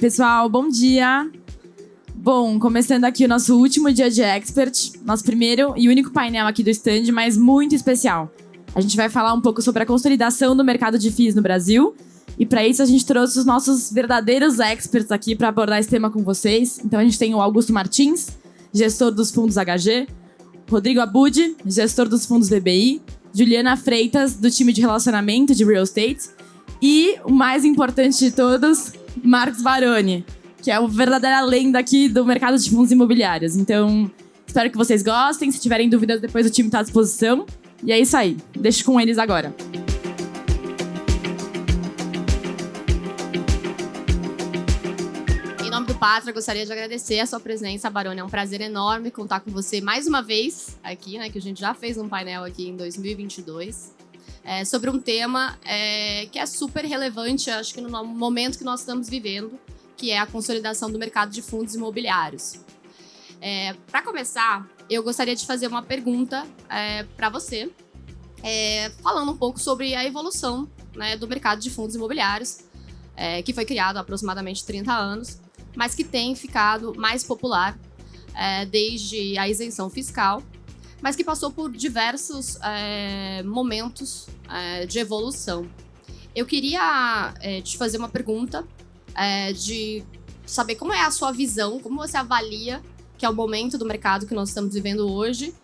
pessoal, bom dia. Bom, começando aqui o nosso último dia de Expert, nosso primeiro e único painel aqui do stand, mas muito especial. A gente vai falar um pouco sobre a consolidação do mercado de FIIs no Brasil. E para isso a gente trouxe os nossos verdadeiros experts aqui para abordar esse tema com vocês. Então a gente tem o Augusto Martins, gestor dos fundos HG, Rodrigo Abud, gestor dos fundos VBI, Juliana Freitas, do time de relacionamento de Real Estate, e o mais importante de todos, Marcos Baroni, que é a verdadeira lenda aqui do mercado de fundos imobiliários. Então, espero que vocês gostem. Se tiverem dúvidas, depois o time está à disposição. E é isso aí. Deixo com eles agora. Em nome do Pátria, gostaria de agradecer a sua presença, Baroni. É um prazer enorme contar com você mais uma vez aqui, né? Que a gente já fez um painel aqui em 2022. Sobre um tema que é super relevante, acho que no momento que nós estamos vivendo, que é a consolidação do mercado de fundos imobiliários. Para começar, eu gostaria de fazer uma pergunta para você, falando um pouco sobre a evolução, né, do mercado de fundos imobiliários, que foi criado há aproximadamente 30 anos, mas que tem ficado mais popular desde a isenção fiscal, mas que passou por diversos momentos de evolução. Eu queria te fazer uma pergunta de saber como é a sua visão, como você avalia que é o momento do mercado que nós estamos vivendo hoje,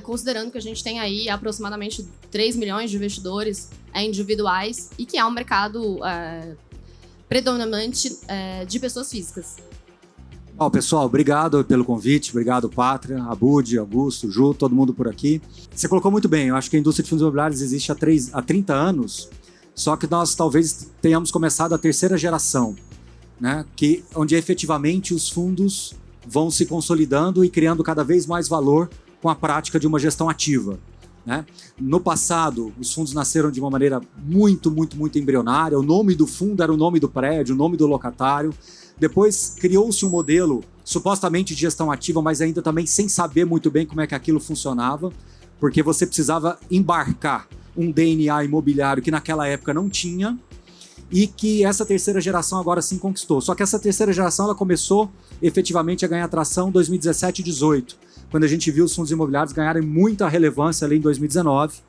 considerando que a gente tem aí aproximadamente 3 milhões de investidores individuais e que é um mercado predominante de pessoas físicas. Bom, pessoal, obrigado pelo convite, obrigado, Pátria, Abud, Augusto, Ju, todo mundo por aqui. Você colocou muito bem, eu acho que a indústria de fundos imobiliários existe há 30 anos, só que nós talvez tenhamos começado a terceira geração, né? Onde efetivamente os fundos vão se consolidando e criando cada vez mais valor com a prática de uma gestão ativa, né? No passado, os fundos nasceram de uma maneira muito embrionária. O nome do fundo era o nome do prédio, o nome do locatário. Depois criou-se um modelo supostamente de gestão ativa, mas ainda também sem saber muito bem como é que aquilo funcionava, porque você precisava embarcar um DNA imobiliário que naquela época não tinha, e que essa terceira geração agora sim conquistou. Só que essa terceira geração ela começou efetivamente a ganhar tração em 2017 e 2018, quando a gente viu os fundos imobiliários ganharem muita relevância ali em 2019,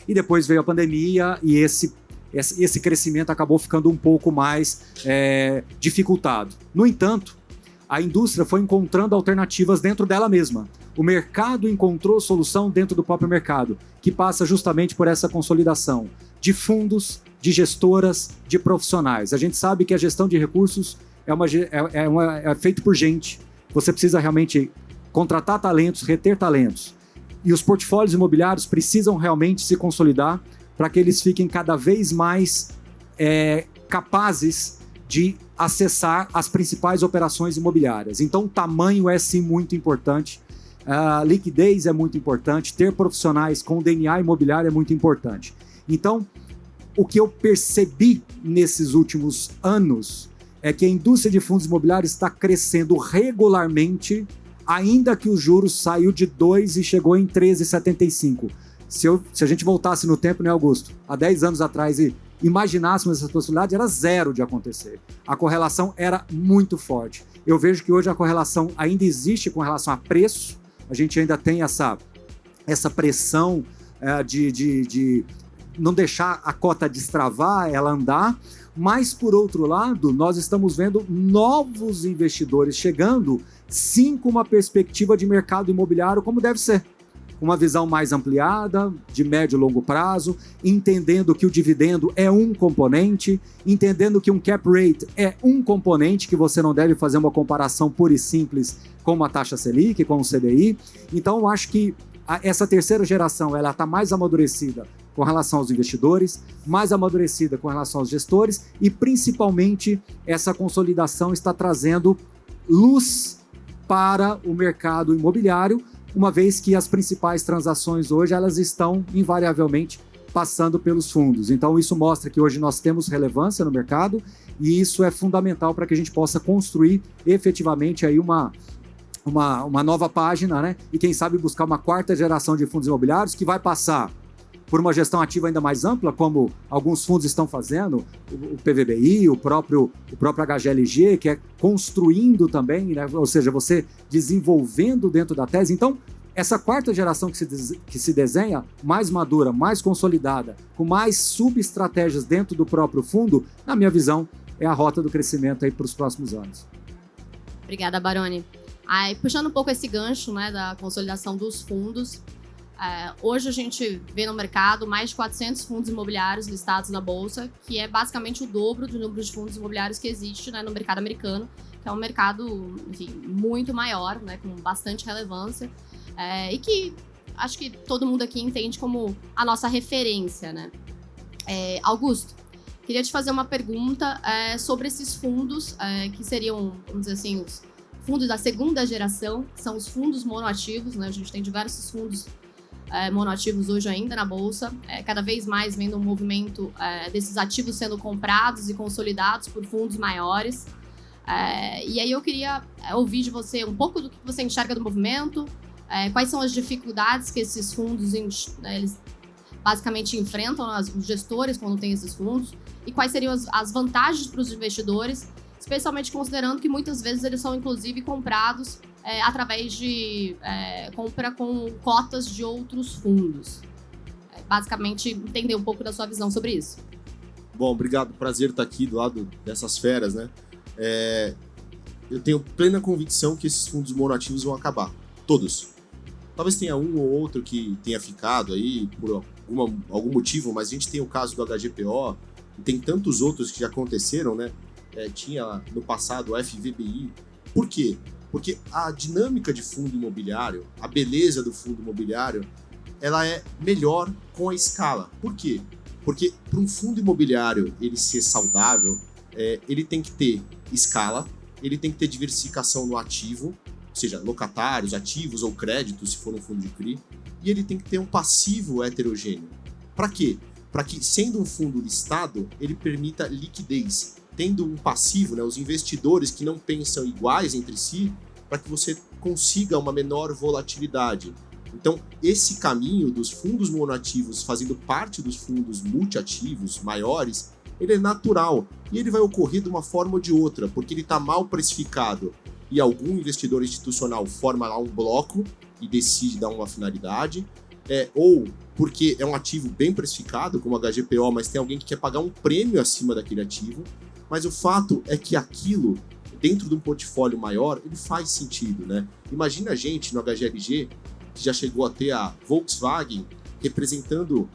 e depois veio a pandemia e esse crescimento acabou ficando um pouco mais dificultado. No entanto, a indústria foi encontrando alternativas dentro dela mesma. O mercado encontrou solução dentro do próprio mercado, que passa justamente por essa consolidação de fundos, de gestoras, de profissionais. A gente sabe que a gestão de recursos é feito por gente. Você precisa realmente contratar talentos, reter talentos. E os portfólios imobiliários precisam realmente se consolidar para que eles fiquem cada vez mais capazes de acessar as principais operações imobiliárias. Então, o tamanho é sim muito importante. A liquidez é muito importante. Ter profissionais com DNA imobiliário é muito importante. Então, o que eu percebi nesses últimos anos é que a indústria de fundos imobiliários está crescendo regularmente, ainda que o juros saiu de 2 e chegou em 13,75. Se a gente voltasse no tempo, né, Augusto? Há 10 anos atrás e imaginássemos essa possibilidade, era zero de acontecer. A correlação era muito forte. Eu vejo que hoje a correlação ainda existe com relação a preço. A gente ainda tem essa pressão de não deixar a cota destravar, ela andar, mas, por outro lado, nós estamos vendo novos investidores chegando, sim, com uma perspectiva de mercado imobiliário como deve ser. Uma visão mais ampliada, de médio e longo prazo, entendendo que o dividendo é um componente, entendendo que um cap rate é um componente, que você não deve fazer uma comparação pura e simples com uma taxa Selic, com o CDI. Então, eu acho que essa terceira geração ela está mais amadurecida com relação aos investidores, mais amadurecida com relação aos gestores e, principalmente, essa consolidação está trazendo luz para o mercado imobiliário, uma vez que as principais transações hoje elas estão invariavelmente passando pelos fundos. Então, isso mostra que hoje nós temos relevância no mercado e isso é fundamental para que a gente possa construir efetivamente aí uma nova página, né? E quem sabe buscar uma quarta geração de fundos imobiliários que vai passar por uma gestão ativa ainda mais ampla, como alguns fundos estão fazendo, o PVBI, o próprio HGLG, que é construindo também, né? Ou seja, você desenvolvendo dentro da tese. Então, essa quarta geração que se desenha, mais madura, mais consolidada, com mais subestratégias dentro do próprio fundo, na minha visão, é a rota do crescimento aí para os próximos anos. Obrigada, Baroni. Aí, puxando um pouco esse gancho, né, da consolidação dos fundos, hoje a gente vê no mercado mais de 400 fundos imobiliários listados na Bolsa, que é basicamente o dobro do número de fundos imobiliários que existe, né, no mercado americano, que é um mercado, enfim, muito maior, né, com bastante relevância, e que acho que todo mundo aqui entende como a nossa referência, né? Augusto, queria te fazer uma pergunta sobre esses fundos, que seriam, vamos dizer assim, os fundos da segunda geração, que são os fundos monoativos, né? A gente tem diversos fundos monoativos hoje ainda na Bolsa, cada vez mais vendo um movimento desses ativos sendo comprados e consolidados por fundos maiores. E aí eu queria ouvir de você um pouco do que você enxerga do movimento, quais são as dificuldades que esses fundos eles basicamente enfrentam, os gestores quando tem esses fundos, e quais seriam as vantagens para os investidores, especialmente considerando que muitas vezes eles são inclusive comprados através de compra com cotas de outros fundos. Basicamente, entender um pouco da sua visão sobre isso. Bom, obrigado. Prazer estar aqui do lado dessas feras, né? Eu tenho plena convicção que esses fundos monoativos vão acabar. Todos. Talvez tenha um ou outro que tenha ficado aí por algum motivo, mas a gente tem o caso do HGPO e tem tantos outros que já aconteceram, né? Tinha no passado o FVBI. Por quê? Porque a dinâmica de fundo imobiliário, a beleza do fundo imobiliário, ela é melhor com a escala. Por quê? Porque para um fundo imobiliário ele ser saudável, ele tem que ter escala, ele tem que ter diversificação no ativo, ou seja, locatários, ativos ou créditos, se for um fundo de CRI, e ele tem que ter um passivo heterogêneo. Para quê? Para que, sendo um fundo listado, ele permita liquidez. Tendo um passivo, né, os investidores que não pensam iguais entre si, para que você consiga uma menor volatilidade. Então, esse caminho dos fundos monoativos fazendo parte dos fundos multiativos maiores, ele é natural e ele vai ocorrer de uma forma ou de outra, porque ele está mal precificado e algum investidor institucional forma lá um bloco e decide dar uma finalidade, ou porque é um ativo bem precificado, como a HGPO, mas tem alguém que quer pagar um prêmio acima daquele ativo. Mas o fato é que aquilo, dentro de um portfólio maior, ele faz sentido, né? Imagina a gente no HGLG, que já chegou a ter a Volkswagen representando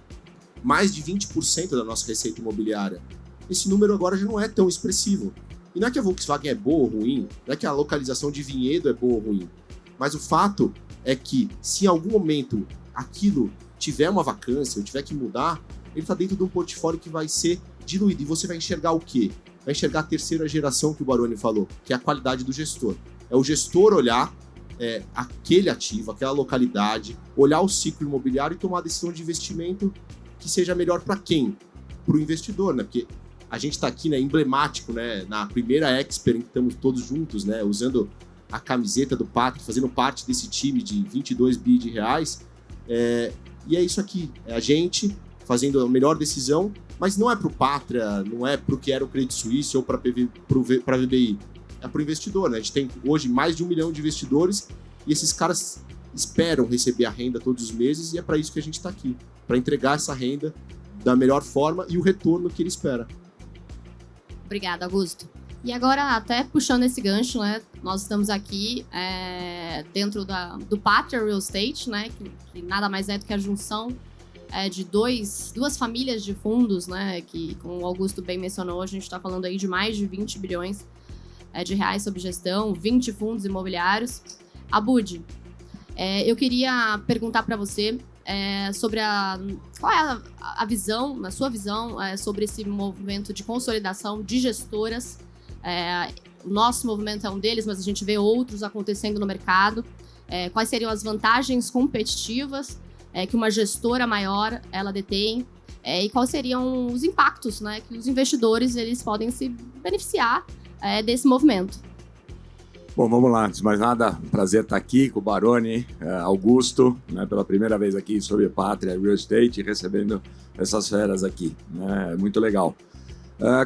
mais de 20% da nossa receita imobiliária. Esse número agora já não é tão expressivo. E não é que a Volkswagen é boa ou ruim, não é que a localização de Vinhedo é boa ou ruim, mas o fato é que se em algum momento aquilo tiver uma vacância ou tiver que mudar, ele está dentro de um portfólio que vai ser diluído. E você vai enxergar o quê? Vai enxergar a terceira geração que o Baroni falou, que é a qualidade do gestor. É o gestor olhar aquele ativo, aquela localidade, olhar o ciclo imobiliário e tomar a decisão de investimento que seja melhor para quem? Para o investidor, né? Porque a gente está aqui, né, emblemático, né, na primeira Exper em que estamos todos juntos, né, usando a camiseta do Pátria, fazendo parte desse time de 22 bi de reais. E é isso aqui, é a gente fazendo a melhor decisão, mas não é para o Pátria, não é para o que era o Credit Suisse ou para a VBI, é para o investidor, né? A gente tem hoje mais de 1 milhão de investidores e esses caras esperam receber a renda todos os meses e é para isso que a gente está aqui, para entregar essa renda da melhor forma e o retorno que ele espera. Obrigada, Augusto. E agora, até puxando esse gancho, né, nós estamos aqui dentro do Pátria Real Estate, né, que nada mais é do que a junção de duas famílias de fundos, né, que, como o Augusto bem mencionou, a gente está falando aí de mais de 20 bilhões de reais sob gestão, 20 fundos imobiliários. Abud, eu queria perguntar para você sobre qual é a visão, na sua visão, sobre esse movimento de consolidação de gestoras. O nosso movimento é um deles, mas a gente vê outros acontecendo no mercado. Quais seriam as vantagens competitivas que uma gestora maior ela detém e quais seriam os impactos, né, que os investidores eles podem se beneficiar desse movimento? Bom, vamos lá. Antes de mais nada, prazer estar aqui com o Baroni, Augusto, né, pela primeira vez aqui sobre Pátria Real Estate, recebendo essas feras aqui. Né, muito legal.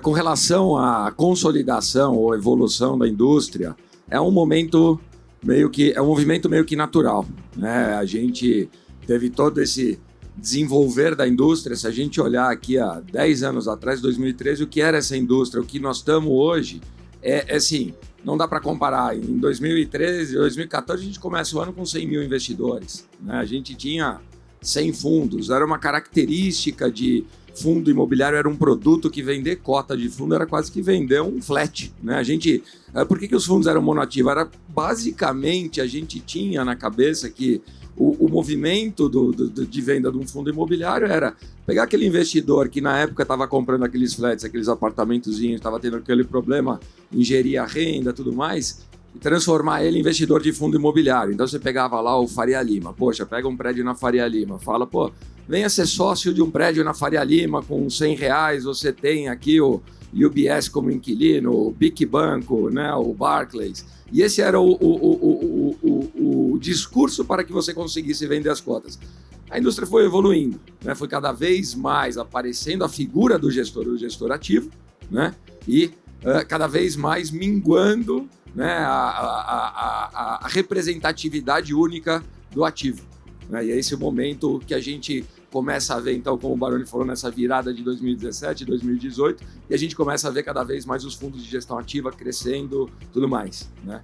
Com relação à consolidação ou evolução da indústria, é um movimento meio que natural. Né? A gente teve todo esse desenvolver da indústria. Se a gente olhar aqui há 10 anos atrás, 2013, o que era essa indústria, o que nós estamos hoje, é assim, não dá para comparar. Em 2013, 2014, a gente começa o ano com 100 mil investidores. Né? A gente tinha 100 fundos, era uma característica de fundo imobiliário, era um produto que vender cota de fundo era quase que vender um flat. Né? Por que os fundos eram monoativos? Era basicamente, a gente tinha na cabeça que o movimento de venda de um fundo imobiliário era pegar aquele investidor que na época estava comprando aqueles flats, aqueles apartamentozinhos, estava tendo aquele problema em gerir a renda e tudo mais, e transformar ele em investidor de fundo imobiliário. Então você pegava lá o Faria Lima, poxa, pega um prédio na Faria Lima, fala, pô, venha ser sócio de um prédio na Faria Lima com R$100, você tem aqui o UBS como inquilino, o BIC Banco, né, o Barclays. E esse era o discurso para que você conseguisse vender as cotas. A indústria foi evoluindo, né, foi cada vez mais aparecendo a figura do gestor ativo, né, e cada vez mais minguando, né, a representatividade única do ativo. Né, e é esse o momento que a gente começa a ver, então, como o Baroni falou, nessa virada de 2017, 2018, e a gente começa a ver cada vez mais os fundos de gestão ativa crescendo, tudo mais. Né?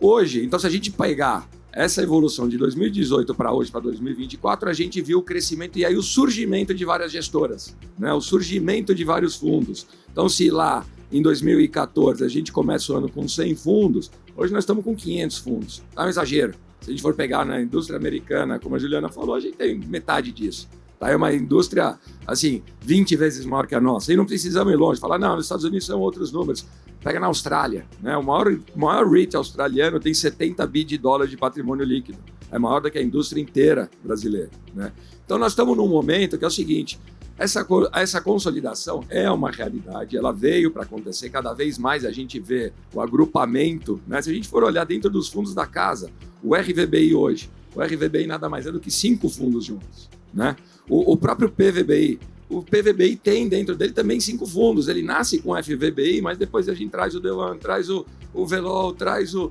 Hoje, então, se a gente pegar essa evolução de 2018 para hoje, para 2024, a gente viu o crescimento e aí o surgimento de várias gestoras, né? O surgimento de vários fundos. Então, se lá em 2014 a gente começa o ano com 100 fundos, hoje nós estamos com 500 fundos. Tá um exagero. Se a gente for pegar na indústria americana, como a Juliana falou, a gente tem metade disso. Tá? É uma indústria, assim, 20 vezes maior que a nossa. E não precisamos ir longe. Falar, não, nos Estados Unidos são outros números. Pega na Austrália, né? O maior REIT australiano tem 70 bi de dólares de patrimônio líquido. É maior do que a indústria inteira brasileira. Né? Então nós estamos num momento que é o seguinte, essa consolidação é uma realidade, ela veio para acontecer, cada vez mais a gente vê o agrupamento, né? Se a gente for olhar dentro dos fundos da casa, o RVBI hoje, o RVBI nada mais é do que 5 fundos juntos, né? O próprio PVBI, o PVBI tem dentro dele também 5 fundos, ele nasce com o FVBI, mas depois a gente traz o Delan, traz o Velol, traz o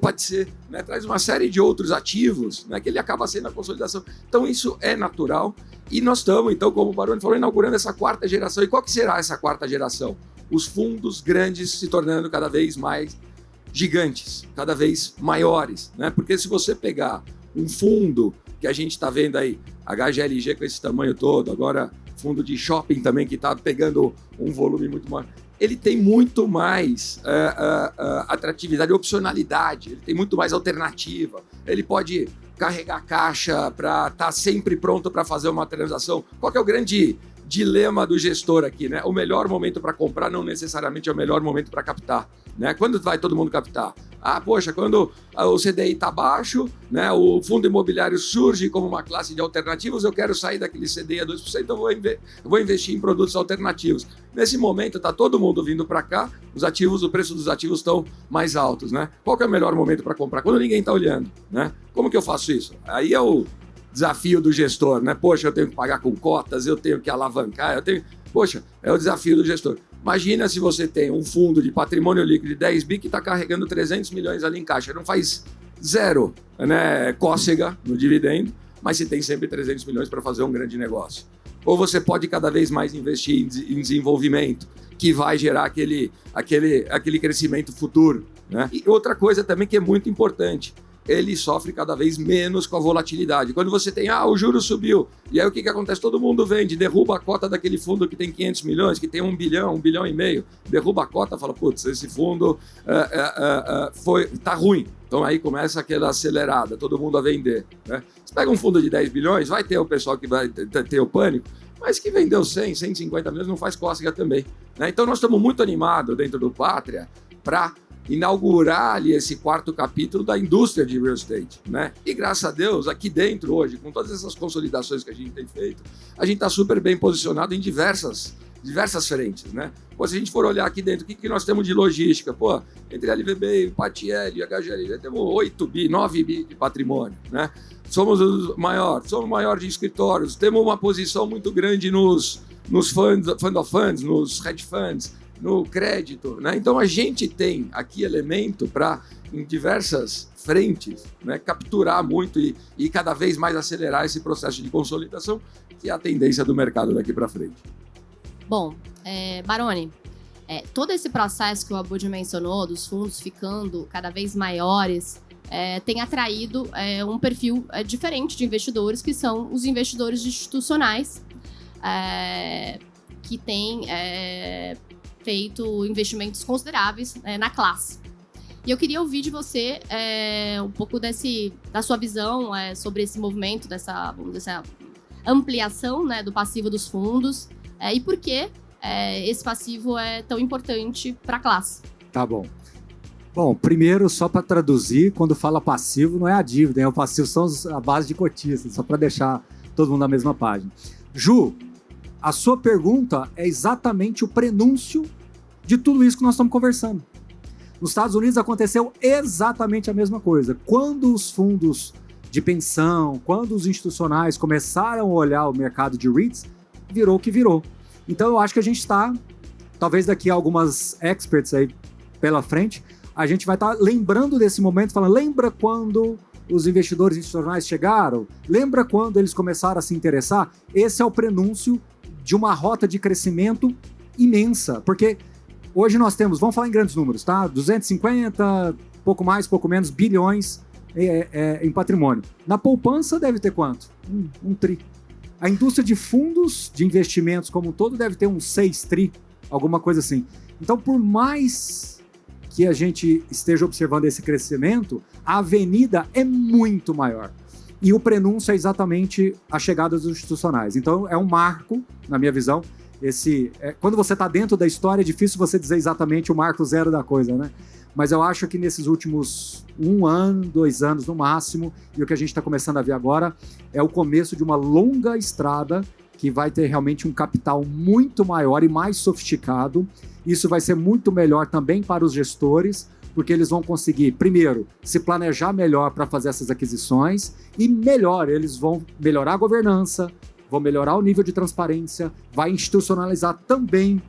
PATC, né? Traz uma série de outros ativos, né? Que ele acaba sendo a consolidação. Então isso é natural e nós estamos, então, como o Baroni falou, inaugurando essa 4ª geração. E qual que será essa 4ª geração? Os fundos grandes se tornando cada vez mais gigantes, cada vez maiores, né? Porque se você pegar um fundo que a gente está vendo aí, HGLG com esse tamanho todo, agora fundo de shopping também que está pegando um volume muito maior, ele tem muito mais atratividade, opcionalidade, ele tem muito mais alternativa, ele pode carregar caixa para estar sempre pronto para fazer uma transação. Qual que é o grande dilema do gestor aqui, né? O melhor momento para comprar não necessariamente é o melhor momento para captar, né? Quando vai todo mundo captar? Poxa, quando o CDI está baixo, né? O fundo imobiliário surge como uma classe de alternativos, eu quero sair daquele CDI a 2%, então eu vou investir em produtos alternativos. Nesse momento está todo mundo vindo para cá, o preço dos ativos estão mais altos, né? Qual que é o melhor momento para comprar? Quando ninguém está olhando, né? Como que eu faço isso? Aí é o desafio do gestor, né? Poxa, eu tenho que pagar com cotas, eu tenho que alavancar, Poxa, é o desafio do gestor. Imagina se você tem um fundo de patrimônio líquido de 10 bi que está carregando 300 milhões ali em caixa. Não faz zero, né, cócega no dividendo, mas você tem sempre 300 milhões para fazer um grande negócio. Ou você pode cada vez mais investir em desenvolvimento, que vai gerar aquele crescimento futuro. Né? E outra coisa também que é muito importante, ele sofre cada vez menos com a volatilidade. Quando você tem, o juro subiu, e aí o que acontece? Todo mundo vende, derruba a cota daquele fundo que tem 500 milhões, que tem 1 bilhão, 1 bilhão e meio, derruba a cota, fala, putz, esse fundo tá ruim. Então aí começa aquela acelerada, todo mundo a vender. Né? Você pega um fundo de 10 bilhões, vai ter o pessoal que vai ter o pânico, mas que vendeu 100, 150 milhões não faz cócega também. Né? Então nós estamos muito animados dentro do Pátria para inaugurar ali esse 4º capítulo da indústria de real estate, né? E graças a Deus, aqui dentro hoje, com todas essas consolidações que a gente tem feito, a gente está super bem posicionado em diversas diversas frentes, né? Pô, se a gente for olhar aqui dentro, o que nós temos de logística? Pô, entre LVB, Patiel e HGL, temos 8 bi, 9 bi de patrimônio, né? Somos o maior de escritórios, temos uma posição muito grande nos fund of funds, nos hedge funds, no crédito, né? Então a gente tem aqui elemento para, em diversas frentes, né, capturar muito e cada vez mais acelerar esse processo de consolidação, que é a tendência do mercado daqui para frente. Bom, Baroni, todo esse processo que o Abud mencionou, dos fundos ficando cada vez maiores, tem atraído um perfil diferente de investidores, que são os investidores institucionais, que têm feito investimentos consideráveis na classe. E eu queria ouvir de você um pouco da sua visão sobre esse movimento, dessa ampliação, né, do passivo dos fundos, e por que esse passivo é tão importante para a classe. Tá bom. Bom, primeiro, só para traduzir, quando fala passivo, não é a dívida, o passivo são a base de cotistas, só para deixar todo mundo na mesma página. Ju, a sua pergunta é exatamente o prenúncio de tudo isso que nós estamos conversando. Nos Estados Unidos aconteceu exatamente a mesma coisa. Quando os fundos de pensão, quando os institucionais começaram a olhar o mercado de REITs, virou o que virou. Então eu acho que a gente está, talvez daqui a algumas experts aí pela frente, a gente vai estar lembrando desse momento, falando, lembra quando os investidores institucionais chegaram? Lembra quando eles começaram a se interessar? Esse é o prenúncio de uma rota de crescimento imensa, porque hoje nós temos, vamos falar em grandes números, tá? 250, pouco mais, pouco menos, bilhões em patrimônio. Na poupança deve ter quanto? Um tri. A indústria de fundos de investimentos como um todo deve ter uns 6 tri, alguma coisa assim. Então, por mais que a gente esteja observando esse crescimento, a avenida é muito maior. E o prenúncio é exatamente a chegada dos institucionais. Então, é um marco, na minha visão. Quando você está dentro da história, é difícil você dizer exatamente o marco zero da coisa, né? Mas eu acho que nesses últimos 1 ano, 2 anos no máximo, e o que a gente está começando a ver agora é o começo de uma longa estrada que vai ter realmente um capital muito maior e mais sofisticado. Isso vai ser muito melhor também para os gestores, porque eles vão conseguir, primeiro, se planejar melhor para fazer essas aquisições e eles vão melhorar a governança, vão melhorar o nível de transparência, vai institucionalizar também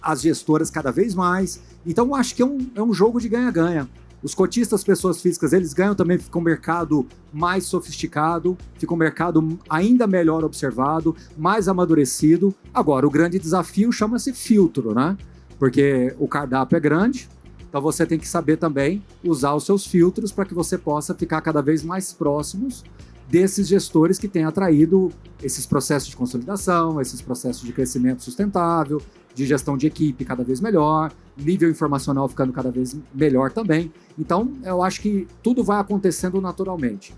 as gestoras cada vez mais. Então, eu acho que é um jogo de ganha-ganha. Os cotistas, pessoas físicas, eles ganham também, fica um mercado mais sofisticado, fica um mercado ainda melhor observado, mais amadurecido. Agora, o grande desafio chama-se filtro, né? Porque o cardápio é grande, então você tem que saber também usar os seus filtros para que você possa ficar cada vez mais próximos desses gestores que têm atraído esses processos de consolidação, esses processos de crescimento sustentável, de gestão de equipe cada vez melhor, nível informacional ficando cada vez melhor também. Então, eu acho que tudo vai acontecendo naturalmente.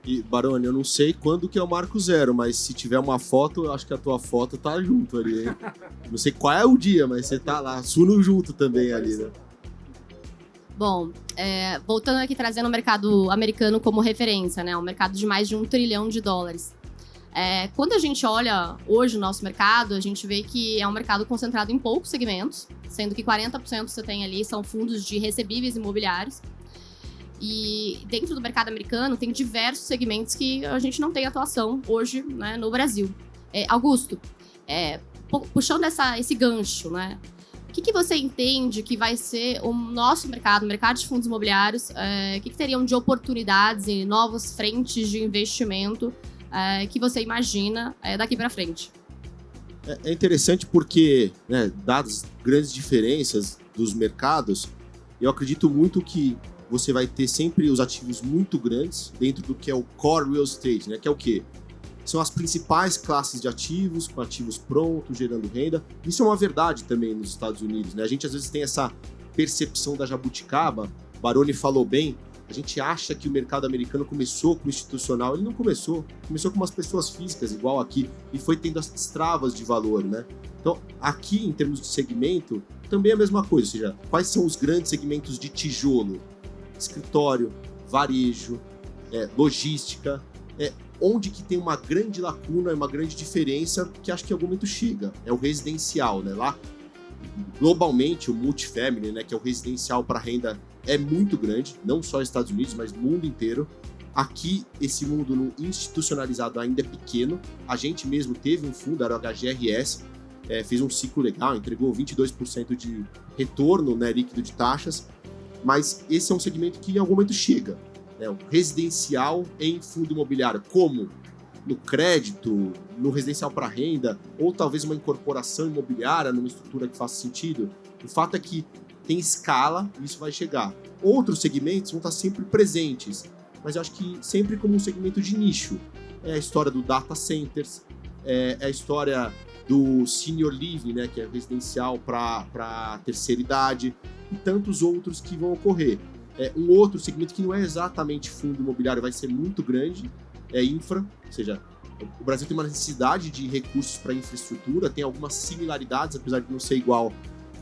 E, Baroni, eu não sei quando que é o marco zero, mas se tiver uma foto, eu acho que a tua foto tá junto ali, hein? Não sei qual é o dia, mas você tá lá, Suno junto também ali, né? Bom, voltando aqui, trazendo o mercado americano como referência, né? Um mercado de mais de $1 trilhão. Quando a gente olha hoje o nosso mercado, a gente vê que é um mercado concentrado em poucos segmentos, sendo que 40% você tem ali são fundos de recebíveis imobiliários. E dentro do mercado americano tem diversos segmentos que a gente não tem atuação hoje, né, no Brasil. Augusto, puxando esse gancho, né? O que você entende que vai ser o nosso mercado, o mercado de fundos imobiliários? O que teriam de oportunidades e novas frentes de investimento que você imagina daqui para frente? É interessante porque, né, dadas grandes diferenças dos mercados, eu acredito muito que você vai ter sempre os ativos muito grandes dentro do que é o core real estate, né? Que é o quê? São as principais classes de ativos, com ativos prontos, gerando renda. Isso é uma verdade também nos Estados Unidos, né? A gente às vezes tem essa percepção da jabuticaba, Baroni falou bem, a gente acha que o mercado americano começou com o institucional. Ele não começou. Começou com umas pessoas físicas, igual aqui, e foi tendo as travas de valor, né? Então, aqui, em termos de segmento, também é a mesma coisa. Ou seja, quais são os grandes segmentos de tijolo? Escritório, varejo, logística. onde que tem uma grande lacuna, uma grande diferença, que acho que em algum momento chega, é o residencial, né? Lá, globalmente, o multifamily, né, que é o residencial para renda, é muito grande, não só nos Estados Unidos, mas no mundo inteiro. Aqui, esse mundo institucionalizado ainda é pequeno. A gente mesmo teve um fundo, era o HGRS, fez um ciclo legal, entregou 22% de retorno, né, líquido de taxas, mas esse é um segmento que em algum momento chega. Né, o residencial em fundo imobiliário, como no crédito, no residencial para renda, ou talvez uma incorporação imobiliária numa estrutura que faça sentido. O fato é que tem escala e isso vai chegar. Outros segmentos vão estar sempre presentes, mas eu acho que sempre como um segmento de nicho. É a história do data centers, é a história do senior living, né, que é residencial para terceira idade, e tantos outros que vão ocorrer. Um outro segmento que não é exatamente fundo imobiliário, vai ser muito grande, é infra, ou seja, o Brasil tem uma necessidade de recursos para infraestrutura, tem algumas similaridades, apesar de não ser igual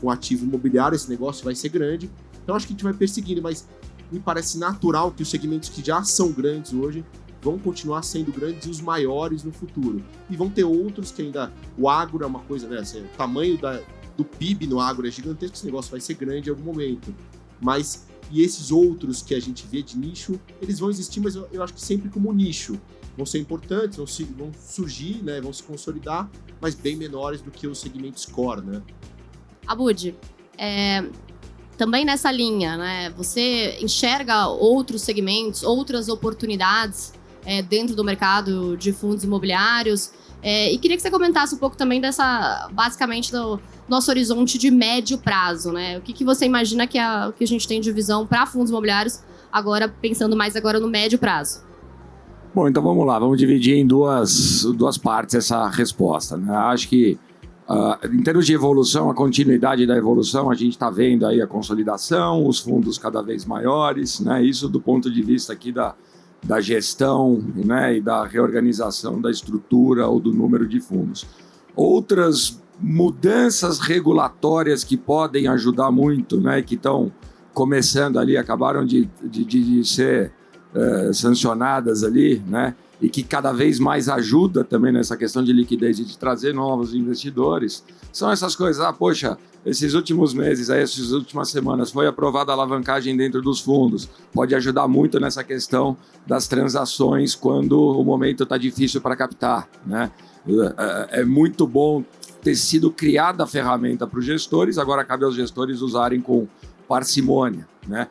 com ativo imobiliário, esse negócio vai ser grande. Então acho que a gente vai perseguindo, mas me parece natural que os segmentos que já são grandes hoje vão continuar sendo grandes e os maiores no futuro. E vão ter outros que ainda... O agro é uma coisa, né? Assim, o tamanho do PIB no agro é gigantesco, esse negócio vai ser grande em algum momento. Mas... E esses outros que a gente vê de nicho, eles vão existir, mas eu acho que sempre como nicho. Vão ser importantes, vão surgir, né, vão se consolidar, mas bem menores do que os segmentos core, né? Abud, também nessa linha, né, você enxerga outros segmentos, outras oportunidades dentro do mercado de fundos imobiliários? E queria que você comentasse um pouco também basicamente do nosso horizonte de médio prazo, né? O que você imagina que a gente tem de visão para fundos imobiliários, agora pensando mais agora no médio prazo? Bom, então vamos lá, vamos dividir em duas partes essa resposta, né? Acho que em termos de evolução, a continuidade da evolução, a gente está vendo aí a consolidação, os fundos cada vez maiores, né? Isso do ponto de vista aqui da gestão, né, e da reorganização da estrutura ou do número de fundos. Outras mudanças regulatórias que podem ajudar muito, né, que estão começando ali, acabaram de ser sancionadas ali, né, e que cada vez mais ajuda também nessa questão de liquidez e de trazer novos investidores, são essas coisas. Poxa, esses últimos meses, essas últimas semanas, foi aprovada a alavancagem dentro dos fundos. Pode ajudar muito nessa questão das transações quando o momento está difícil para captar, né? É muito bom ter sido criada a ferramenta para os gestores, agora cabe aos gestores usarem com parcimônia, né?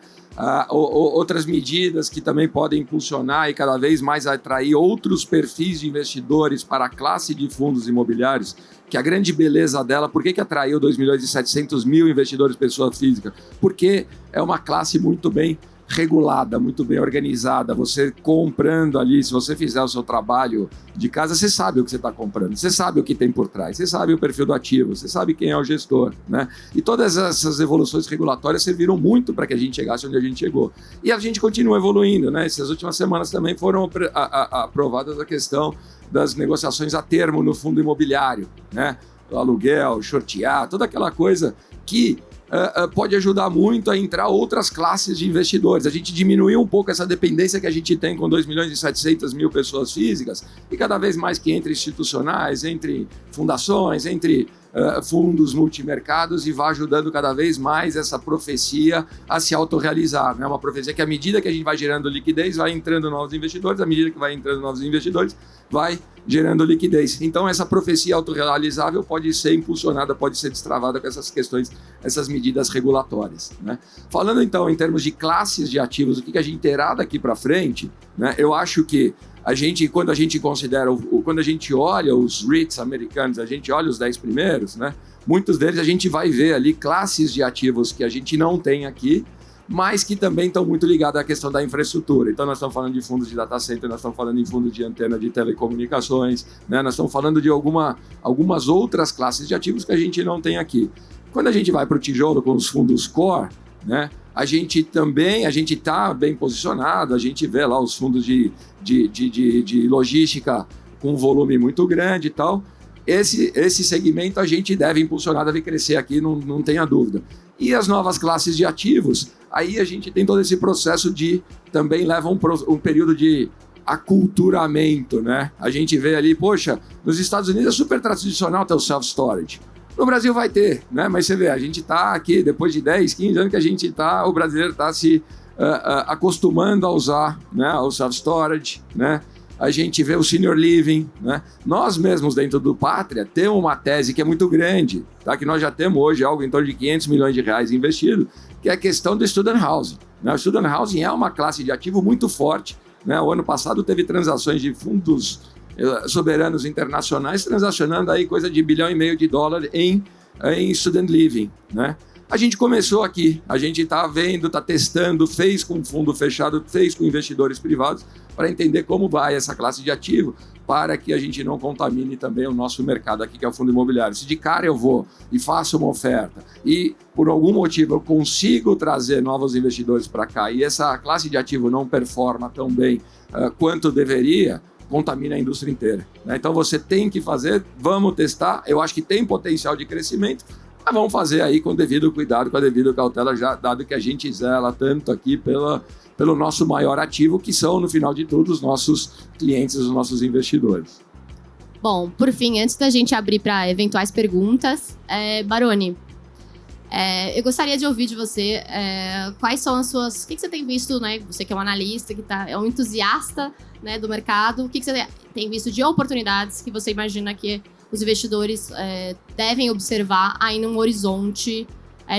Outras medidas que também podem impulsionar e cada vez mais atrair outros perfis de investidores para a classe de fundos imobiliários, que a grande beleza dela, por que atraiu 2.700.000 investidores pessoa física? Porque é uma classe muito bem regulada, muito bem organizada. Você comprando ali, se você fizer o seu trabalho de casa, você sabe o que você está comprando, você sabe o que tem por trás, você sabe o perfil do ativo, você sabe quem é o gestor, né? E todas essas evoluções regulatórias serviram muito para que a gente chegasse onde a gente chegou. E a gente continua evoluindo, né? Essas últimas semanas também foram aprovadas a questão das negociações a termo no fundo imobiliário, né? O aluguel, shortear, toda aquela coisa que pode ajudar muito a entrar outras classes de investidores. A gente diminuiu um pouco essa dependência que a gente tem com 2.700.000 pessoas físicas e cada vez mais que entre institucionais, entre fundações, entre fundos multimercados, e vai ajudando cada vez mais essa profecia a se autorrealizar, né? Uma profecia que à medida que a gente vai gerando liquidez, vai entrando novos investidores, à medida que vai entrando novos investidores, vai gerando liquidez. Então essa profecia autorrealizável pode ser impulsionada, pode ser destravada com essas questões, essas medidas regulatórias, né? Falando então em termos de classes de ativos, o que a gente terá daqui para frente, né? Eu acho que quando a gente considera, quando a gente olha os REITs americanos, a gente olha os 10 primeiros, né? Muitos deles a gente vai ver ali classes de ativos que a gente não tem aqui, mas que também estão muito ligados à questão da infraestrutura. Então nós estamos falando de fundos de data center, nós estamos falando em fundos de antena de telecomunicações, né? Nós estamos falando de algumas outras classes de ativos que a gente não tem aqui. Quando a gente vai para o tijolo com os fundos core, né? A gente está bem posicionado, a gente vê lá os fundos de logística com um volume muito grande e tal. Esse segmento a gente deve impulsionar, deve crescer aqui, não tenha dúvida. E as novas classes de ativos, aí a gente tem todo esse processo também leva um período de aculturamento, né? A gente vê ali, poxa, nos Estados Unidos é super tradicional ter o self-storage. No Brasil vai ter, né? Mas você vê, a gente está aqui, depois de 10, 15 anos que a gente está, o brasileiro está se acostumando a usar, né, o self-storage, né? A gente vê o senior living, né? Nós mesmos dentro do Pátria temos uma tese que é muito grande, tá? Que nós já temos hoje algo em torno de 500 milhões de reais investido, que é a questão do student housing, né? O student housing é uma classe de ativo muito forte, né? O ano passado teve transações de fundos soberanos internacionais transacionando aí coisa de $1,5 bilhão em student living, né? A gente começou aqui, a gente está vendo, está testando, fez com fundo fechado, fez com investidores privados para entender como vai essa classe de ativo para que a gente não contamine também o nosso mercado aqui, que é o fundo imobiliário. Se de cara eu vou e faço uma oferta e por algum motivo eu consigo trazer novos investidores para cá e essa classe de ativo não performa tão bem quanto deveria, contamina a indústria inteira, né? Então você tem que fazer, vamos testar, eu acho que tem potencial de crescimento, mas vamos fazer aí com o devido cuidado, com a devida cautela, já dado que a gente zela tanto aqui pelo nosso maior ativo, que são, no final de tudo, os nossos clientes, os nossos investidores. Bom, por fim, antes da gente abrir para eventuais perguntas, Baroni, eu gostaria de ouvir de você quais são as suas... O que você tem visto, né? Você que é um analista, que é um entusiasta, né, do mercado, o que você tem visto de oportunidades que você imagina que os investidores devem observar aí num horizonte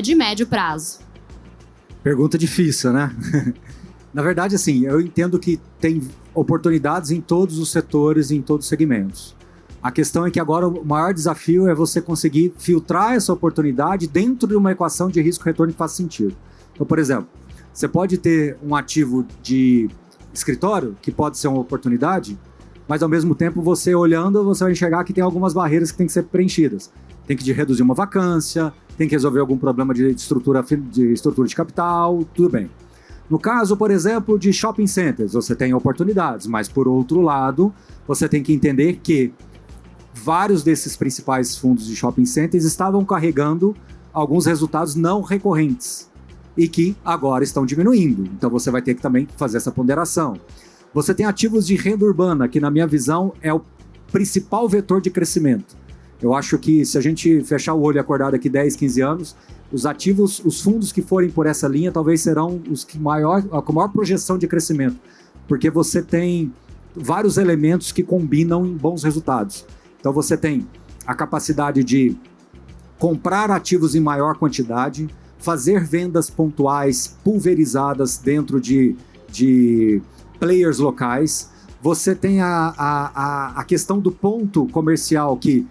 de médio prazo? Pergunta difícil, né? Na verdade, assim, eu entendo que tem oportunidades em todos os setores, em todos os segmentos. A questão é que agora o maior desafio é você conseguir filtrar essa oportunidade dentro de uma equação de risco-retorno que faça sentido. Então, por exemplo, você pode ter um ativo de escritório, que pode ser uma oportunidade, mas ao mesmo tempo você olhando, você vai enxergar que tem algumas barreiras que têm que ser preenchidas. Tem que reduzir uma vacância, tem que resolver algum problema de estrutura de capital, tudo bem. No caso, por exemplo, de shopping centers, você tem oportunidades, mas por outro lado, você tem que entender que vários desses principais fundos de shopping centers estavam carregando alguns resultados não recorrentes e que agora estão diminuindo. Então você vai ter que também fazer essa ponderação. Você tem ativos de renda urbana, que na minha visão é o principal vetor de crescimento. Eu acho que se a gente fechar o olho e acordar daqui 10, 15 anos, os ativos, os fundos que forem por essa linha talvez serão os que com maior projeção de crescimento, porque você tem vários elementos que combinam em bons resultados. Então você tem a capacidade de comprar ativos em maior quantidade, fazer vendas pontuais, pulverizadas dentro de players locais. Você tem a questão do ponto comercial que,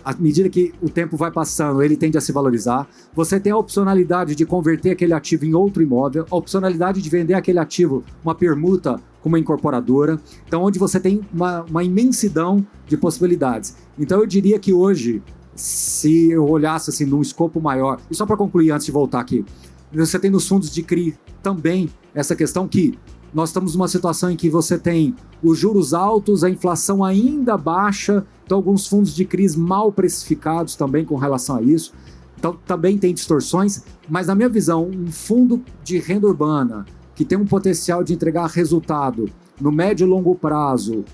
à medida que o tempo vai passando, ele tende a se valorizar. Você tem a opcionalidade de converter aquele ativo em outro imóvel, a opcionalidade de vender aquele ativo, uma permuta com uma incorporadora. Então, onde você tem uma imensidão de possibilidades. Então, eu diria que hoje, se eu olhasse assim num escopo maior, e só para concluir antes de voltar aqui, você tem nos fundos de CRI também essa questão que nós estamos numa situação em que você tem os juros altos, a inflação ainda baixa, então alguns fundos de CRIs mal precificados também com relação a isso. Então também tem distorções, mas na minha visão, um fundo de renda urbana que tem um potencial de entregar resultado no médio e longo prazo,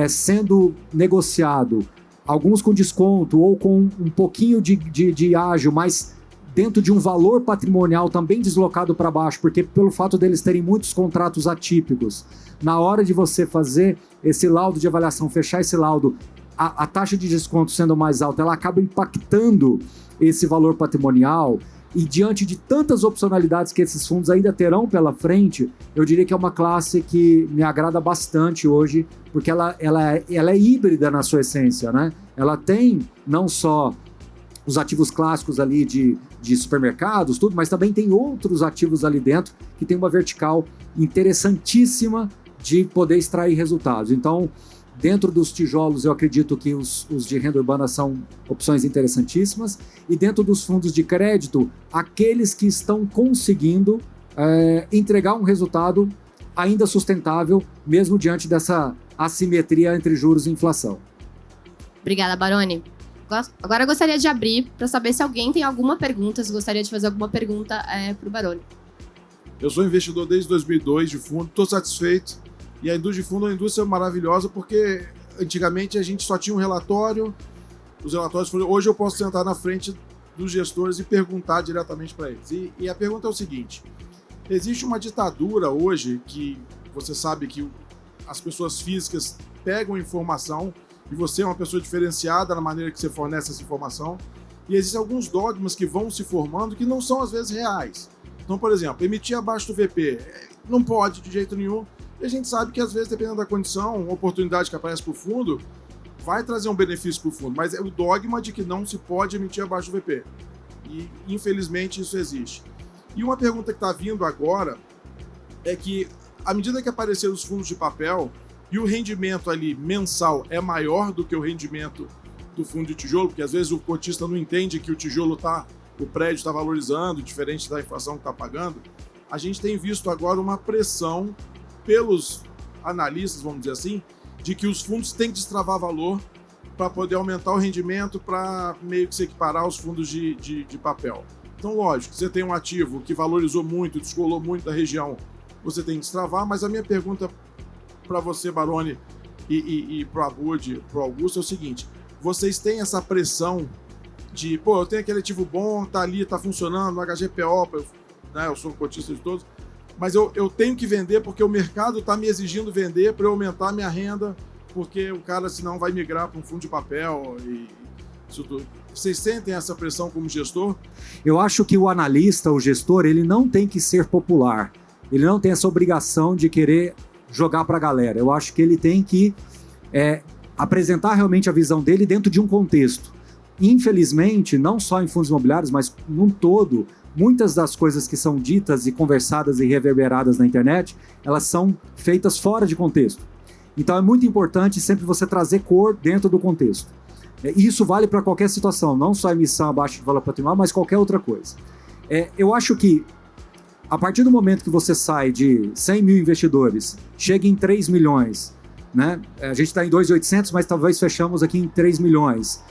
sendo negociado, alguns com desconto ou com um pouquinho de ágio, mas dentro de um valor patrimonial também deslocado para baixo, porque pelo fato deles terem muitos contratos atípicos, na hora de você fazer esse laudo de avaliação, fechar esse laudo, a taxa de desconto sendo mais alta, ela acaba impactando esse valor patrimonial, e diante de tantas opcionalidades que esses fundos ainda terão pela frente, eu diria que é uma classe que me agrada bastante hoje, porque ela é híbrida na sua essência, né? Ela tem não só os ativos clássicos ali de supermercados, tudo, mas também tem outros ativos ali dentro que tem uma vertical interessantíssima de poder extrair resultados. Então, dentro dos tijolos, eu acredito que os de renda urbana são opções interessantíssimas, e dentro dos fundos de crédito, aqueles que estão conseguindo entregar um resultado ainda sustentável, mesmo diante dessa assimetria entre juros e inflação. Obrigada, Baroni. Agora eu gostaria de abrir para saber se alguém tem alguma pergunta, se gostaria de fazer alguma pergunta para o Baroni. Eu sou investidor desde 2002 de fundo, estou satisfeito. E a indústria de fundo é uma indústria maravilhosa porque antigamente a gente só tinha um relatório, os relatórios foram... Hoje eu posso sentar na frente dos gestores e perguntar diretamente para eles. E a pergunta é o seguinte, existe uma ditadura hoje que você sabe que as pessoas físicas pegam informação e você é uma pessoa diferenciada na maneira que você fornece essa informação. E existem alguns dogmas que vão se formando que não são, às vezes, reais. Então, por exemplo, emitir abaixo do VP não pode de jeito nenhum. E a gente sabe que, às vezes, dependendo da condição, uma oportunidade que aparece para o fundo vai trazer um benefício para o fundo. Mas é o dogma de que não se pode emitir abaixo do VP. E, infelizmente, isso existe. E uma pergunta que está vindo agora é que, à medida que apareceram os fundos de papel e o rendimento ali mensal é maior do que o rendimento do fundo de tijolo, porque às vezes o cotista não entende que o prédio está valorizando, diferente da inflação que está pagando, a gente tem visto agora uma pressão pelos analistas, vamos dizer assim, de que os fundos têm que destravar valor para poder aumentar o rendimento, para meio que se equiparar aos fundos de papel. Então, lógico, você tem um ativo que valorizou muito, descolou muito da região, você tem que destravar, mas a minha pergunta para você, Baroni, e para o Abud, para o Augusto, é o seguinte: vocês têm essa pressão de, eu tenho aquele ativo bom, tá ali, tá funcionando, no HGPO, né, eu sou um cotista de todos, mas eu tenho que vender porque o mercado está me exigindo vender para eu aumentar minha renda, porque o cara, senão, vai migrar para um fundo de papel e isso tudo. Vocês sentem essa pressão como gestor? Eu acho que o analista, o gestor, ele não tem que ser popular. Ele não tem essa obrigação de querer jogar para a galera. Eu acho que ele tem que apresentar realmente a visão dele dentro de um contexto. Infelizmente, não só em fundos imobiliários, mas num todo, muitas das coisas que são ditas e conversadas e reverberadas na internet, elas são feitas fora de contexto. Então é muito importante sempre você trazer cor dentro do contexto. E isso vale para qualquer situação, não só emissão abaixo de valor patrimonial, mas qualquer outra coisa. Eu acho que a partir do momento que você sai de 100 mil investidores, chega em 3 milhões, né? A gente está em 2.800, mas talvez fechamos aqui em 3 milhões.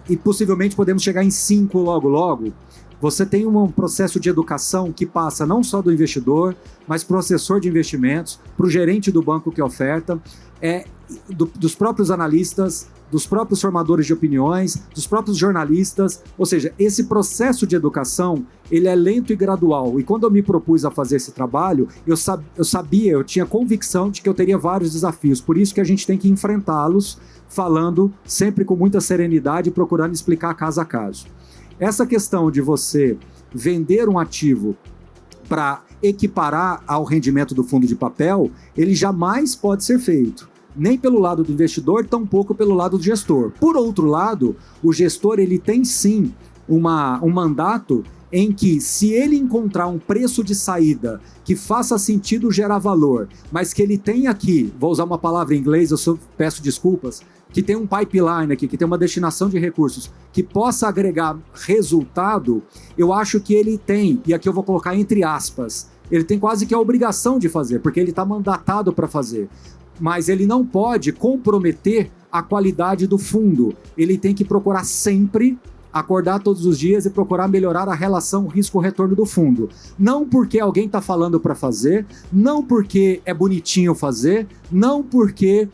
E possivelmente podemos chegar em 5 logo. Você tem um processo de educação que passa não só do investidor, mas para o assessor de investimentos, para o gerente do banco que oferta, dos próprios analistas, dos próprios formadores de opiniões, dos próprios jornalistas. Ou seja, esse processo de educação, ele é lento e gradual. E quando eu me propus a fazer esse trabalho, eu tinha convicção de que eu teria vários desafios. Por isso que a gente tem que enfrentá-los, falando sempre com muita serenidade e procurando explicar caso a caso. Essa questão de você vender um ativo para equiparar ao rendimento do fundo de papel, ele jamais pode ser feito. Nem pelo lado do investidor, tampouco pelo lado do gestor. Por outro lado, o gestor ele tem sim um mandato em que, se ele encontrar um preço de saída que faça sentido gerar valor, mas que ele tem aqui, vou usar uma palavra em inglês, peço desculpas, que tem um pipeline aqui, que tem uma destinação de recursos, que possa agregar resultado, eu acho que ele tem, e aqui eu vou colocar entre aspas, ele tem quase que a obrigação de fazer, porque ele está mandatado para fazer. Mas ele não pode comprometer a qualidade do fundo. Ele tem que procurar sempre acordar todos os dias e procurar melhorar a relação risco-retorno do fundo. Não porque alguém está falando para fazer, não porque é bonitinho fazer, não porque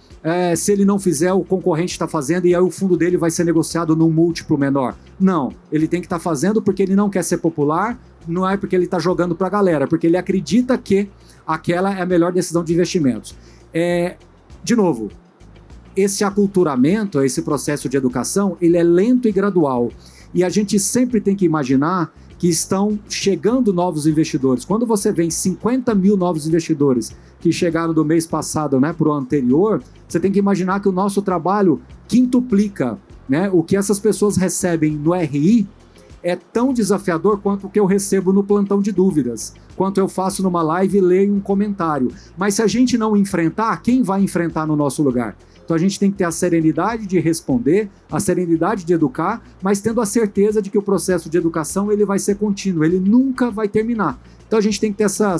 se ele não fizer o concorrente está fazendo e aí o fundo dele vai ser negociado num múltiplo menor. Não, ele tem que estar fazendo porque ele não quer ser popular, não é porque ele está jogando para a galera, porque ele acredita que aquela é a melhor decisão de investimentos. De novo, esse aculturamento, esse processo de educação, ele é lento e gradual. E a gente sempre tem que imaginar que estão chegando novos investidores. Quando você vê 50 mil novos investidores que chegaram do mês passado, né, para o anterior, você tem que imaginar que o nosso trabalho quintuplica, né? O que essas pessoas recebem no RI é tão desafiador quanto o que eu recebo no plantão de dúvidas, quanto eu faço numa live e leio um comentário. Mas se a gente não enfrentar, quem vai enfrentar no nosso lugar? Então a gente tem que ter a serenidade de responder, a serenidade de educar, mas tendo a certeza de que o processo de educação ele vai ser contínuo, ele nunca vai terminar. Então a gente tem que ter essa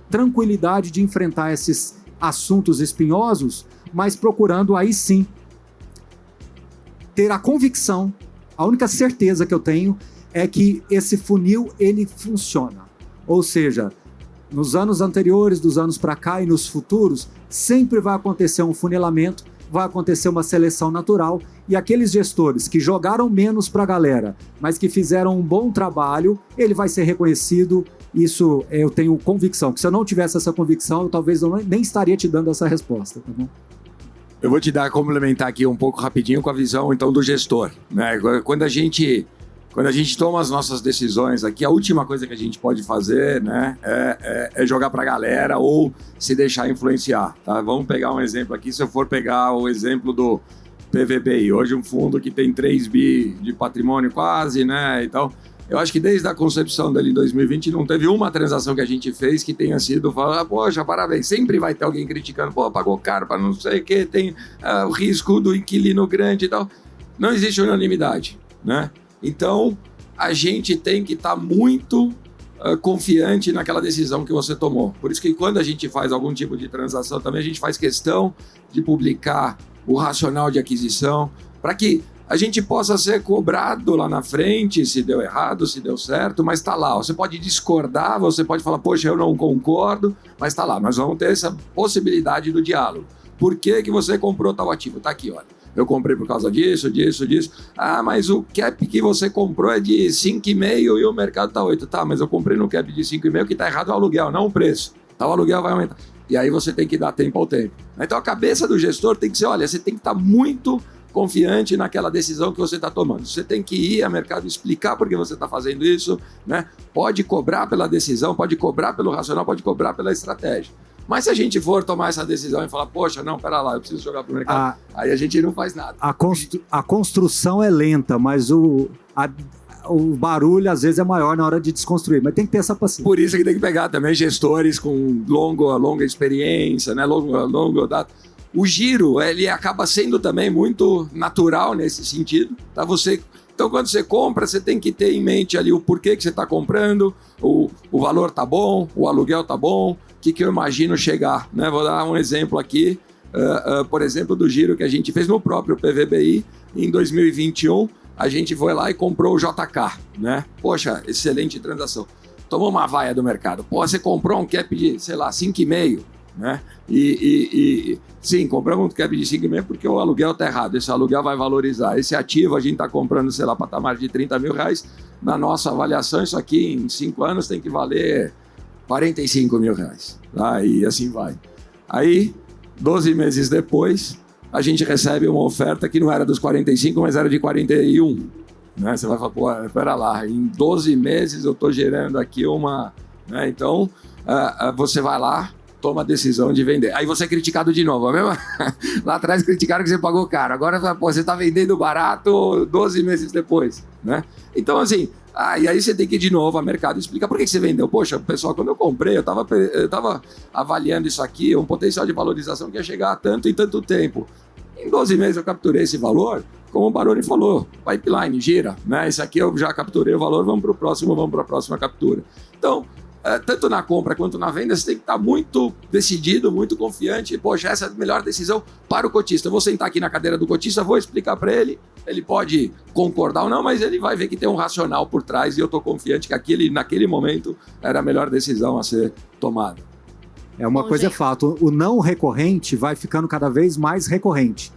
tranquilidade de enfrentar esses assuntos espinhosos, mas procurando aí sim ter a convicção. A única certeza que eu tenho é que esse funil, ele funciona. Ou seja, nos anos anteriores, dos anos para cá e nos futuros, sempre vai acontecer um funilamento, vai acontecer uma seleção natural, e aqueles gestores que jogaram menos para a galera, mas que fizeram um bom trabalho, ele vai ser reconhecido. Isso eu tenho convicção, que se eu não tivesse essa convicção, eu talvez nem estaria te dando essa resposta, tá bom? Eu vou te complementar aqui um pouco rapidinho com a visão, então, do gestor, né? Quando a gente toma as nossas decisões aqui, a última coisa que a gente pode fazer, né, é jogar para a galera ou se deixar influenciar, tá? Vamos pegar um exemplo aqui, se eu for pegar o exemplo do PVBI, hoje um fundo que tem 3 bi de patrimônio quase, né, então, eu acho que desde a concepção dele em 2020 não teve uma transação que a gente fez que tenha sido falar, poxa, parabéns, sempre vai ter alguém criticando, pô, pagou caro para não sei o que, tem o risco do inquilino grande e tal. Não existe unanimidade, né? Então, a gente tem que estar muito confiante naquela decisão que você tomou. Por isso que quando a gente faz algum tipo de transação, também a gente faz questão de publicar o racional de aquisição, para que a gente possa ser cobrado lá na frente, se deu errado, se deu certo, mas está lá. Você pode discordar, você pode falar, poxa, eu não concordo, mas está lá. Nós vamos ter essa possibilidade do diálogo. Por que você comprou tal ativo? Está aqui, olha. Eu comprei por causa disso. Ah, mas o cap que você comprou é de 5,5 e o mercado está 8. Tá, mas eu comprei no cap de 5,5, que está errado é o aluguel, não o preço. Tá, o aluguel vai aumentar. E aí você tem que dar tempo ao tempo. Então a cabeça do gestor tem que ser, olha, você tem que estar muito confiante naquela decisão que você está tomando. Você tem que ir ao mercado explicar por que você está fazendo isso, né? Pode cobrar pela decisão, pode cobrar pelo racional, pode cobrar pela estratégia. Mas se a gente for tomar essa decisão e falar, poxa, não, pera lá, eu preciso jogar para o mercado, aí a gente não faz nada. A construção é lenta, mas o barulho às vezes é maior na hora de desconstruir, mas tem que ter essa paciência. Por isso que tem que pegar também gestores com longa experiência, né? Longa data. O giro, ele acaba sendo também muito natural nesse sentido, tá? Então, quando você compra, você tem que ter em mente ali o porquê que você está comprando, o valor tá bom, o aluguel tá bom, o que eu imagino chegar, né? Vou dar um exemplo aqui, por exemplo, do giro que a gente fez no próprio PVBI em 2021, a gente foi lá e comprou o JK, né? Poxa, excelente transação. Tomou uma vaia do mercado. Pô, você comprou um cap de, sei lá, 5,5, né? Sim, compramos um cap de 5,5 porque o aluguel está errado. Esse aluguel vai valorizar. Esse ativo a gente está comprando, sei lá, patamar de 30 mil reais. Na nossa avaliação, isso aqui em 5 anos tem que valer 45 mil reais. Tá? E assim vai. Aí, 12 meses depois, a gente recebe uma oferta que não era dos 45, mas era de 41. Né? Você vai falar, pô, pera lá, em 12 meses eu estou gerando aqui uma... Né? Então, você vai lá, toma a decisão de vender. Aí você é criticado de novo. Lá atrás criticaram que você pagou caro. Agora, pô, você está vendendo barato 12 meses depois. Né? Então, assim, e aí você tem que ir de novo ao mercado e explicar por que você vendeu. Poxa, pessoal, quando eu comprei, eu estava avaliando isso aqui, um potencial de valorização que ia chegar a tanto e tanto tempo. Em 12 meses eu capturei esse valor, como o Baroni falou, pipeline, gira. Né? Esse aqui eu já capturei o valor, vamos para o próximo, vamos para a próxima captura. Então, tanto na compra quanto na venda, você tem que estar muito decidido, muito confiante. Poxa, essa é a melhor decisão para o cotista. Eu vou sentar aqui na cadeira do cotista, vou explicar para ele. Ele pode concordar ou não, mas ele vai ver que tem um racional por trás e eu estou confiante que naquele momento era a melhor decisão a ser tomada. Uma coisa é fato, o não recorrente vai ficando cada vez mais recorrente.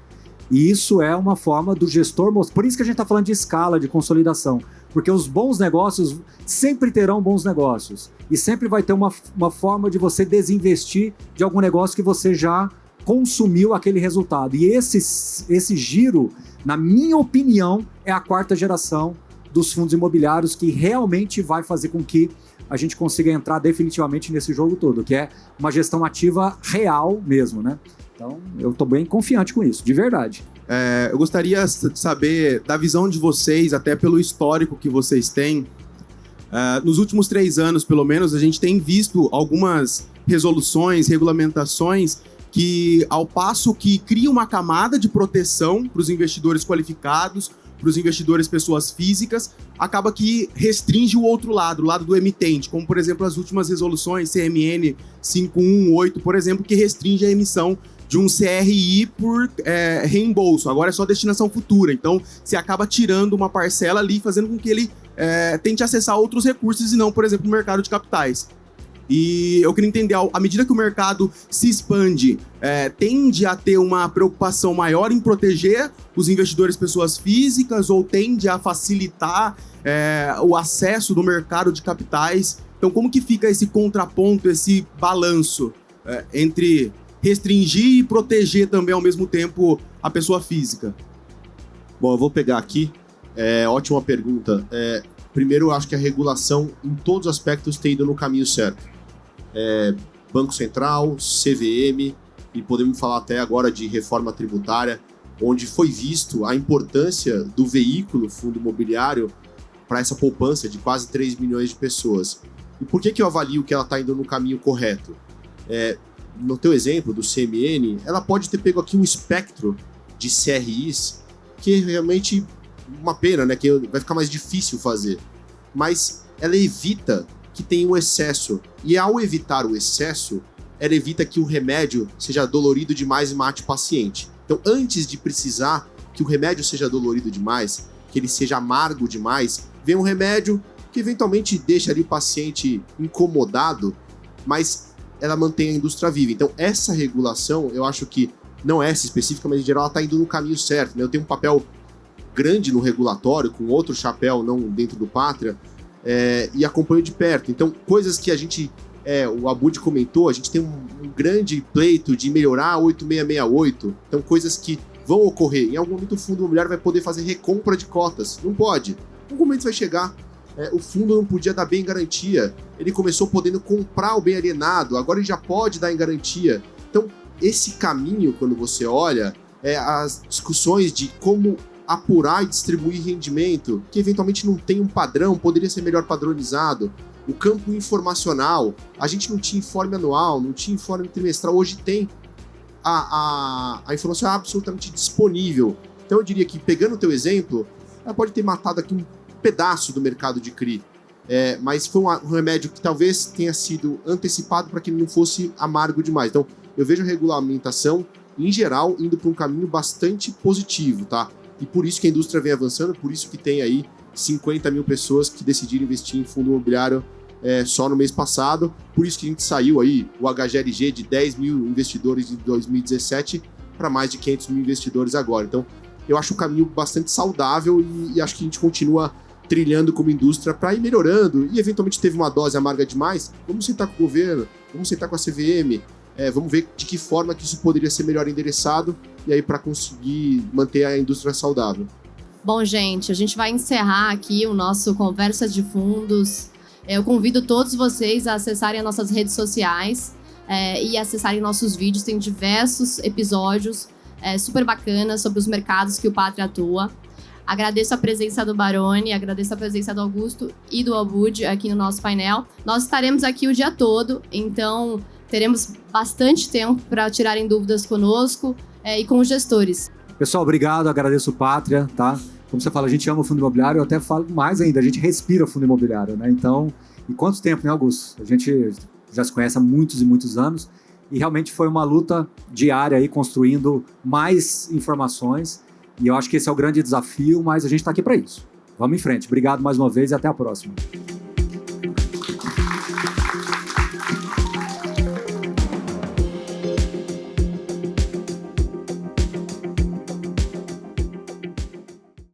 E isso é uma forma do gestor mostrar. Por isso que a gente está falando de escala, de consolidação. Porque os bons negócios sempre terão bons negócios. E sempre vai ter uma forma de você desinvestir de algum negócio que você já consumiu aquele resultado. E esse giro, na minha opinião, é a 4ª geração dos fundos imobiliários que realmente vai fazer com que a gente consiga entrar definitivamente nesse jogo todo, que é uma gestão ativa real mesmo, né? Então, eu estou bem confiante com isso, de verdade. Eu gostaria de saber da visão de vocês, até pelo histórico que vocês têm. Nos últimos 3 anos, pelo menos, a gente tem visto algumas resoluções, regulamentações que, ao passo que cria uma camada de proteção para os investidores qualificados, para os investidores pessoas físicas, acaba que restringe o outro lado, o lado do emitente, como, por exemplo, as últimas resoluções, CMN 518, por exemplo, que restringe a emissão de um CRI por reembolso. Agora é só destinação futura. Então, você acaba tirando uma parcela ali, fazendo com que ele tente acessar outros recursos e não, por exemplo, o mercado de capitais. E eu queria entender, à medida que o mercado se expande, tende a ter uma preocupação maior em proteger os investidores pessoas físicas ou tende a facilitar o acesso do mercado de capitais? Então, como que fica esse contraponto, esse balanço entre restringir e proteger também, ao mesmo tempo, a pessoa física? Bom, eu vou pegar aqui. Ótima pergunta. Primeiro, eu acho que a regulação, em todos os aspectos, tem ido no caminho certo. Banco Central, CVM, e podemos falar até agora de reforma tributária, onde foi visto a importância do veículo fundo imobiliário para essa poupança de quase 3 milhões de pessoas. E por que eu avalio que ela está indo no caminho correto? No teu exemplo do CMN, ela pode ter pego aqui um espectro de CRIs que é realmente uma pena, né? Que vai ficar mais difícil fazer. Mas ela evita que tenha um excesso. E ao evitar o excesso, ela evita que o remédio seja dolorido demais e mate o paciente. Então, antes de precisar que o remédio seja dolorido demais, que ele seja amargo demais, vem um remédio que eventualmente deixa ali o paciente incomodado, mas ela mantém a indústria viva. Então, essa regulação, eu acho que não é essa específica, mas em geral ela está indo no caminho certo, né? Eu tenho um papel grande no regulatório, com outro chapéu, não dentro do Pátria, e acompanho de perto. Então, coisas que a gente, o Abud comentou, a gente tem um grande pleito de melhorar a 8668, então coisas que vão ocorrer. Em algum momento o fundo imobiliário vai poder fazer recompra de cotas. Não pode. Em algum momento vai chegar. O fundo não podia dar bem em garantia. Ele começou podendo comprar o bem alienado, agora ele já pode dar em garantia. Então, esse caminho, quando você olha, as discussões de como apurar e distribuir rendimento, que eventualmente não tem um padrão, poderia ser melhor padronizado. O campo informacional, a gente não tinha informe anual, não tinha informe trimestral, hoje tem. A informação é absolutamente disponível. Então eu diria que, pegando o teu exemplo, ela pode ter matado aqui um pedaço do mercado de CRI, mas foi um remédio que talvez tenha sido antecipado para que ele não fosse amargo demais. Então eu vejo a regulamentação, em geral, indo para um caminho bastante positivo, tá? E por isso que a indústria vem avançando, por isso que tem aí 50 mil pessoas que decidiram investir em fundo imobiliário só no mês passado. Por isso que a gente saiu aí, o HGLG, de 10 mil investidores em 2017 para mais de 500 mil investidores agora. Então, eu acho um caminho bastante saudável e acho que a gente continua trilhando como indústria para ir melhorando. E eventualmente teve uma dose amarga demais, vamos sentar com o governo, vamos sentar com a CVM, vamos ver de que forma que isso poderia ser melhor endereçado e aí para conseguir manter a indústria saudável. Bom, gente, a gente vai encerrar aqui o nosso Conversa de Fundos. Eu convido todos vocês a acessarem as nossas redes sociais e acessarem nossos vídeos. Tem diversos episódios super bacanas sobre os mercados que o Pátria atua. Agradeço a presença do Baroni, agradeço a presença do Augusto e do Abud aqui no nosso painel. Nós estaremos aqui o dia todo, então teremos bastante tempo para tirarem dúvidas conosco e com os gestores. Pessoal, obrigado, agradeço o Pátria, tá? Como você fala, a gente ama o fundo imobiliário, eu até falo mais ainda, a gente respira o fundo imobiliário, né? Então, e quanto tempo, né, Augusto? A gente já se conhece há muitos e muitos anos e realmente foi uma luta diária aí, construindo mais informações e eu acho que esse é o grande desafio, mas a gente está aqui para isso. Vamos em frente. Obrigado mais uma vez e até a próxima.